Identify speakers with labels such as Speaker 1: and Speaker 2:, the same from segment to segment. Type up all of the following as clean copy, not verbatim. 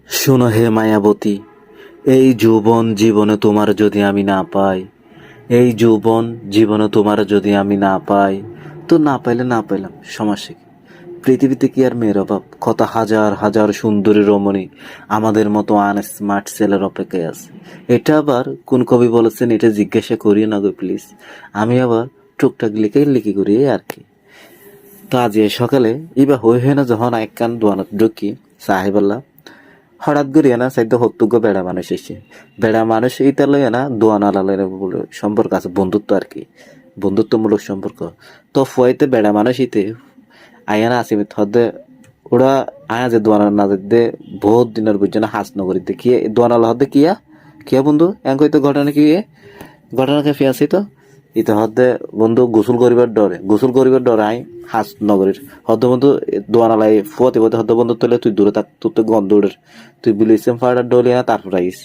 Speaker 1: শোনো হে মায়াবতী, এই যৌবন জীবনে তোমার যদি আমি না পাই, এই যৌবন জীবনে তোমার যদি আমি না পাই, তো না পাইলে না পাইলাম, সমস্যা কি? পৃথিবীতে কি আর মেয়ের অভাব? কত হাজার হাজার সুন্দরী রমণী আমাদের মতো আনস্মার্ট ছেলের অপেক্ষায় আছে। এটা আবার কোন কবি বলেছেন, এটা জিজ্ঞাসা করি না গো প্লিজ। আমি আবার টুকটাক লিখে লিখি করি এই আর কি। তো আজ এ সকালে ইবা হয়ে না যখন এক কান দোয়ানত ঢুকি সাহেবাল্লাহ, হঠাৎ করিয়া না সাইড হত্যুগ্য বেড়া মানুষ এসে, বেড়া মানুষ এইটা লইয়া না দোয়ানা লালের বলে সম্পর্ক আছে, বন্ধুত্ব আর কি, বন্ধুত্বমূলক সম্পর্ক। তো ফুয়াইতে বেড়া মানুষ ইতে আয়া না আসিবে হদে ওরা আয়া যে দোয়ানা না দে বহুত দিনের বুঝছে হাস নগরীতে কি দোয়ানা হদে কিয়া কিয়া বন্ধু এঙ্ক হইতো ঘটনা কি ঘটনা খেয়ে আসি তো ইতে হদে বন্ধু গোসল করিবার ডরে আই হাস নগরীর হদ বন্ধু দোয়ানালাই ফুয়াতে বলতে হদ বন্ধু তোলে তুই দূরে থাক, তোর তো গন্ধ উড়ের, তুই বিলিসেম ফাড়ার ডলে না তারপর আইস।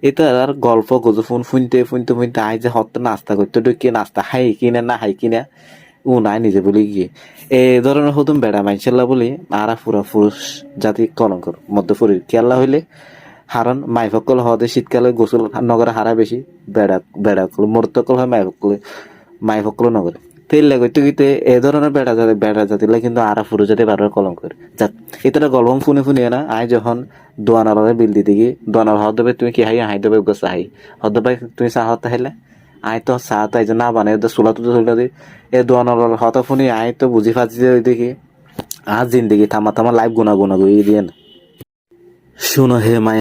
Speaker 1: এটা আর গল্প গজো ফোন ফুনতে ফুনতে ফুনতে আই যে হত নাস্তা করতে ঢুকিয়ে নাস্তা হাই কিনা না হাই কিনা ও নাই নিজে বলি গিয়ে এই ধরনের হতুম বেড়া মাইনশাল্লাহ বলি আরা পুরা পুরুষ জাতি কলঙ্কর মধ্যে ফুরি কেল্লা হইলে হারান মাইফকল হদে শীতকালে গোসল নগরে হারা বেশি, বেড়া মরতকল হয় মাইফকল নগরে তেল লাগতে গিতে এ ধরনের বেড়া জাতিলে কিন্তু আরা ফুরু জাতি বারবার কলঙ্কর যাক। এটা গল্প ফুনে ফুনিয়ে না আই যখন দোয়ানার বিল দিতে গিয়ে দোয়ানার হদ দেবে তুমি কি হাই দেবে গোসা হাই হদ ভাই তুমি চাহ হতে হাইলে আই তো চাহ তাই যে না বানাই চুলা তুলে চলে দি এ দোয়ানার হতা ফুনি আই তো বুঝি ফাঁচি দেখি আজ জিন্দিগি থামা থামা লাইফ গুনা গুনা গুই দিয়ে না। শুনো হে মায়া